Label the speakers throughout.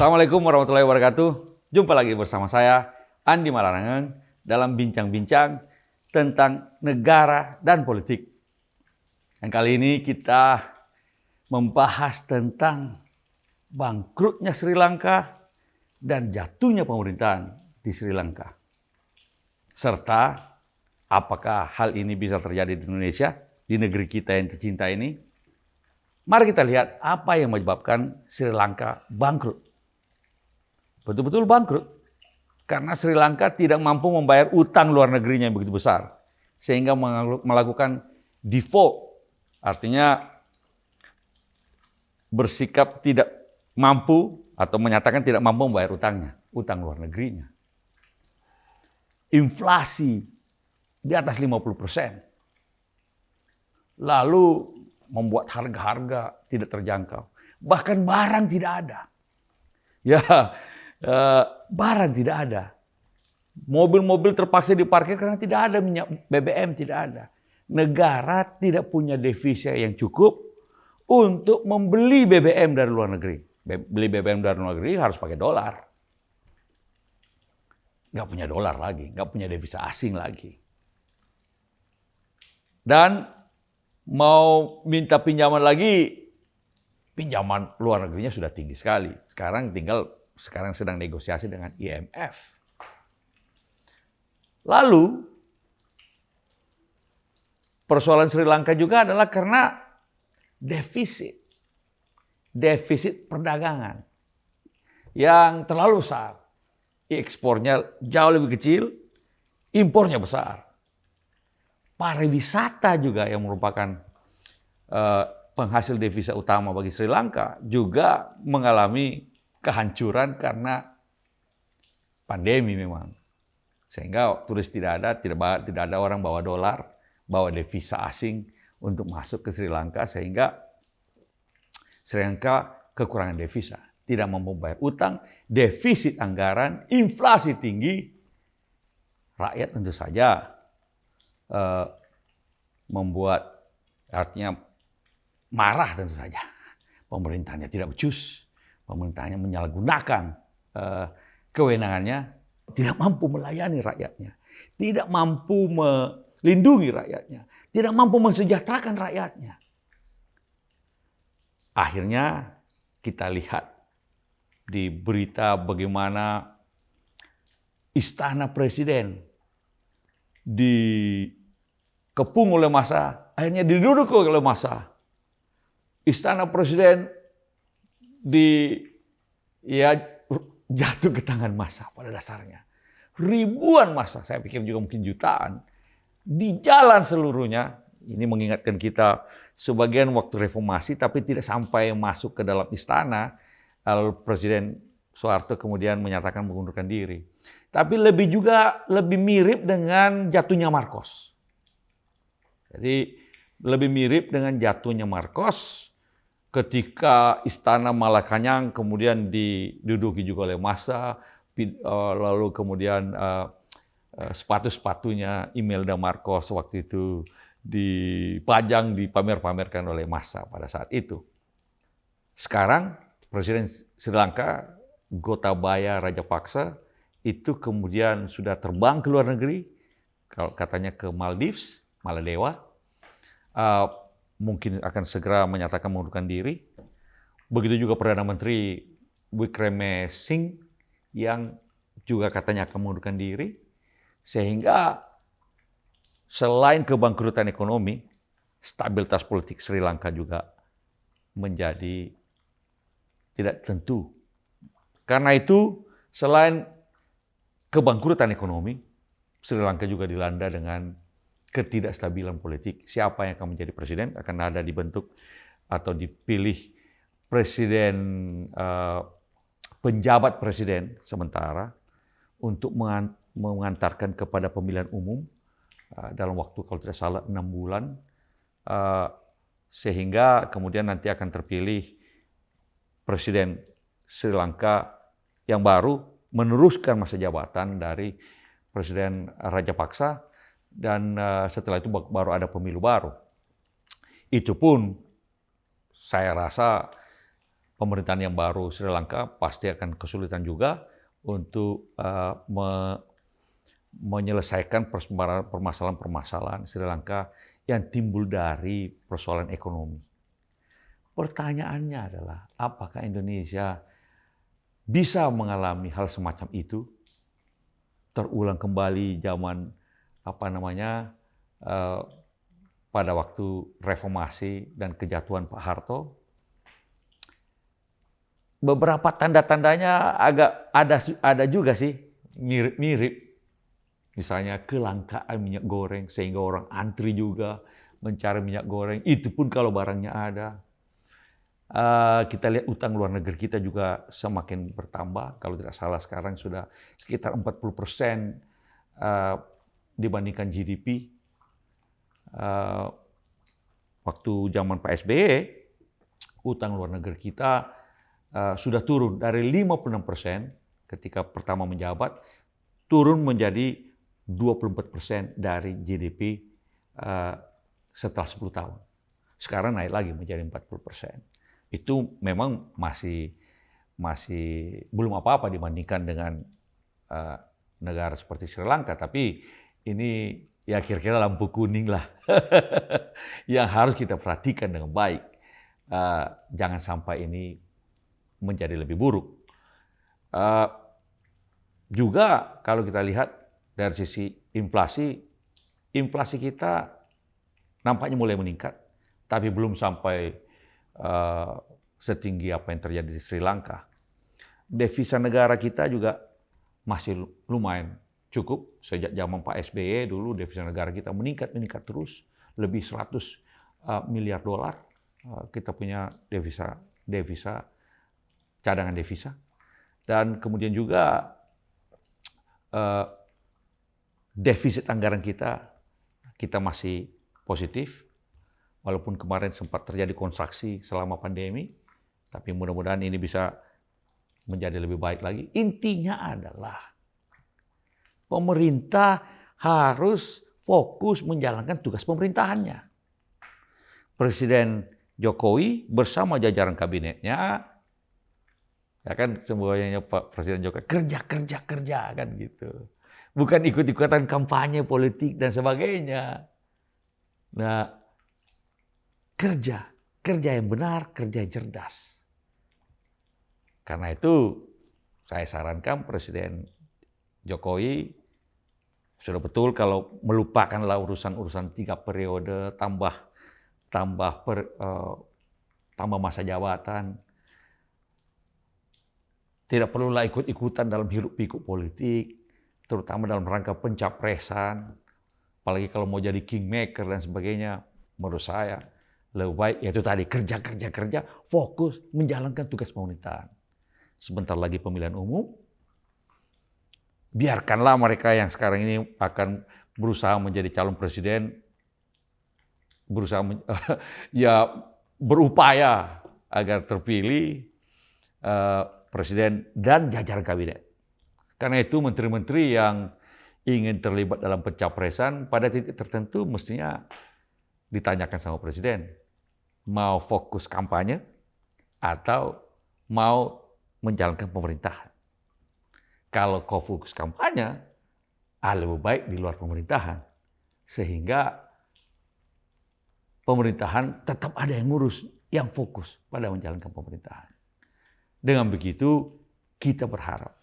Speaker 1: Assalamualaikum warahmatullahi wabarakatuh. Jumpa lagi bersama saya, Andi Malarangen, dalam bincang-bincang tentang negara dan politik. Dan kali ini kita membahas tentang bangkrutnya Sri Lanka dan jatuhnya pemerintahan di Sri Lanka. Serta apakah hal ini bisa terjadi di Indonesia, di negeri kita yang tercinta ini. Mari kita lihat apa yang menyebabkan Sri Lanka bangkrut. Betul-betul bangkrut. Karena Sri Lanka tidak mampu membayar utang luar negerinya yang begitu besar. Sehingga melakukan default. Artinya bersikap tidak mampu atau menyatakan tidak mampu membayar utangnya. Utang luar negerinya. Inflasi di atas 50%. Lalu membuat harga-harga tidak terjangkau. Bahkan barang tidak ada. Barang tidak ada. Mobil-mobil terpaksa diparkir karena tidak ada minyak BBM, tidak ada. Negara tidak punya devisa yang cukup untuk membeli BBM dari luar negeri. Beli BBM dari luar negeri harus pakai dolar. Nggak punya dolar lagi, nggak punya devisa asing lagi. Dan mau minta pinjaman lagi, pinjaman luar negerinya sudah tinggi sekali. Sekarang sedang negosiasi dengan IMF. Lalu, persoalan Sri Lanka juga adalah karena defisit perdagangan yang terlalu besar. Ekspornya jauh lebih kecil, impornya besar. Pariwisata juga yang merupakan penghasil devisa utama bagi Sri Lanka juga mengalami kehancuran karena pandemi memang. Sehingga turis tidak ada orang bawa dolar, bawa devisa asing untuk masuk ke Sri Lanka, sehingga Sri Lanka kekurangan devisa, tidak mampu bayar utang, defisit anggaran, inflasi tinggi. Rakyat tentu saja membuat, artinya marah tentu saja. Pemerintahnya tidak becus. Pemerintahnya menyalahgunakan kewenangannya, tidak mampu melayani rakyatnya, tidak mampu melindungi rakyatnya, tidak mampu mensejahterakan rakyatnya. Akhirnya kita lihat di berita bagaimana istana presiden dikepung oleh massa, akhirnya diduduki oleh massa. Istana presiden jatuh ke tangan massa pada dasarnya. Ribuan massa, saya pikir juga mungkin jutaan, di jalan seluruhnya. Ini mengingatkan kita sebagian waktu reformasi, tapi tidak sampai masuk ke dalam istana. Lalu Presiden Soeharto kemudian menyatakan mengundurkan diri. Tapi lebih mirip dengan jatuhnya Marcos. Jadi lebih mirip dengan jatuhnya Marcos. Ketika istana Malacañang kemudian diduduki juga oleh massa, lalu kemudian sepatu-sepatunya Imelda Marcos waktu itu dipajang, dipamer-pamerkan oleh massa pada saat itu. Sekarang Presiden Sri Lanka, Gotabaya Rajapaksa, itu kemudian sudah terbang ke luar negeri, katanya ke Maldives, Maladewa. Mungkin akan segera menyatakan mengundurkan diri. Begitu juga Perdana Menteri Wickremesinghe yang juga katanya akan mengundurkan diri. Sehingga selain kebangkrutan ekonomi, stabilitas politik Sri Lanka juga menjadi tidak tentu. Karena itu, selain kebangkrutan ekonomi, Sri Lanka juga dilanda dengan ketidakstabilan politik. Siapa yang akan menjadi presiden akan ada dibentuk atau dipilih presiden, penjabat presiden sementara untuk mengantarkan kepada pemilihan umum dalam waktu kalau tidak salah 6 bulan, sehingga kemudian nanti akan terpilih presiden Sri Lanka yang baru meneruskan masa jabatan dari Presiden Rajapaksa. Dan setelah itu baru ada pemilu baru. Itu pun saya rasa pemerintahan yang baru Sri Lanka pasti akan kesulitan juga untuk menyelesaikan permasalahan-permasalahan Sri Lanka yang timbul dari persoalan ekonomi. Pertanyaannya adalah, apakah Indonesia bisa mengalami hal semacam itu? Terulang kembali zaman pada waktu reformasi dan kejatuhan Pak Harto? Beberapa tanda-tandanya agak ada juga sih, mirip-mirip. Misalnya kelangkaan minyak goreng sehingga orang antri juga mencari minyak goreng. Itu pun kalau barangnya ada. Kita lihat utang luar negeri kita juga semakin bertambah. Kalau tidak salah sekarang sudah sekitar 40% dibandingkan GDP. Waktu zaman Pak SBY, utang luar negeri kita sudah turun dari 56% ketika pertama menjabat, turun menjadi 24% dari GDP setelah 10 tahun. Sekarang naik lagi menjadi 40%. Itu memang masih belum apa-apa dibandingkan dengan negara seperti Sri Lanka, tapi ini ya kira-kira lampu kuning lah yang harus kita perhatikan dengan baik. Jangan sampai ini menjadi lebih buruk. Juga kalau kita lihat dari sisi inflasi kita nampaknya mulai meningkat, tapi belum sampai setinggi apa yang terjadi di Sri Lanka. Devisa negara kita juga masih lumayan cukup. Sejak zaman Pak SBY dulu devisa negara kita meningkat terus, lebih 100 miliar dolar. Kita punya devisa cadangan devisa. Dan kemudian juga defisit anggaran kita masih positif. Walaupun kemarin sempat terjadi kontraksi selama pandemi, tapi mudah-mudahan ini bisa menjadi lebih baik lagi. Intinya adalah pemerintah harus fokus menjalankan tugas pemerintahannya. Presiden Jokowi bersama jajaran kabinetnya, ya kan semuanya Pak Presiden Jokowi kerja kan gitu. Bukan ikut-ikutan kampanye politik dan sebagainya. Nah, kerja yang benar, kerja yang cerdas. Karena itu saya sarankan Presiden Jokowi sudah betul kalau melupakanlah urusan 3 periode tambah masa jabatan. Tidak perlulah ikut-ikutan dalam hiruk-pikuk politik, terutama dalam rangka pencapresan. Apalagi kalau mau jadi kingmaker dan sebagainya, menurut saya lebih baik yaitu tadi kerja, fokus menjalankan tugas pemerintahan. Sebentar lagi pemilihan umum, biarkanlah mereka yang sekarang ini akan berusaha menjadi calon presiden, berupaya agar terpilih presiden dan jajaran kabinet. Karena itu menteri-menteri yang ingin terlibat dalam pencapresan pada titik tertentu mestinya ditanyakan sama presiden, mau fokus kampanye atau mau menjalankan pemerintahan. Kalau kau fokus kampanye, lebih baik di luar pemerintahan. Sehingga pemerintahan tetap ada yang ngurus, yang fokus pada menjalankan pemerintahan. Dengan begitu, kita berharap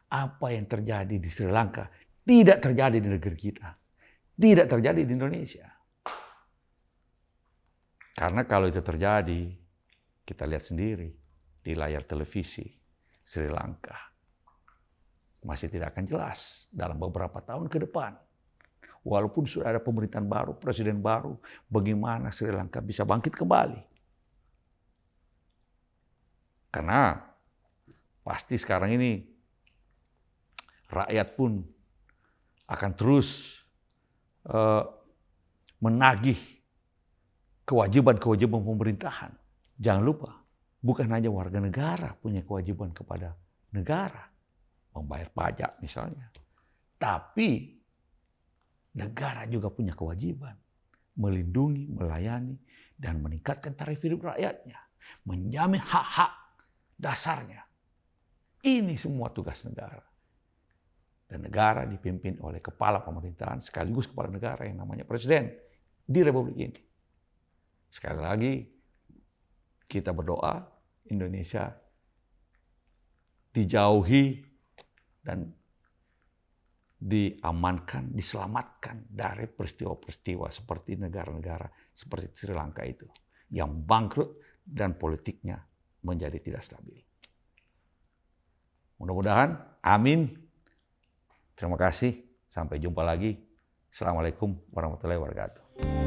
Speaker 1: apa yang terjadi di Sri Lanka tidak terjadi di negeri kita. Tidak terjadi di Indonesia. Karena kalau itu terjadi, kita lihat sendiri di layar televisi Sri Lanka masih tidak akan jelas dalam beberapa tahun ke depan. Walaupun sudah ada pemerintahan baru, presiden baru, bagaimana Sri Lanka bisa bangkit kembali? Karena pasti sekarang ini rakyat pun akan terus menagih kewajiban-kewajiban pemerintahan. Jangan lupa, bukan hanya warga negara punya kewajiban kepada negara, membayar pajak misalnya. Tapi negara juga punya kewajiban melindungi, melayani, dan meningkatkan taraf hidup rakyatnya. Menjamin hak-hak dasarnya. Ini semua tugas negara. Dan negara dipimpin oleh kepala pemerintahan sekaligus kepala negara yang namanya presiden di Republik ini. Sekali lagi, kita berdoa Indonesia dijauhi dan diamankan, diselamatkan dari peristiwa-peristiwa seperti negara-negara seperti Sri Lanka itu yang bangkrut dan politiknya menjadi tidak stabil. Mudah-mudahan, amin. Terima kasih, sampai jumpa lagi. Assalamualaikum warahmatullahi wabarakatuh.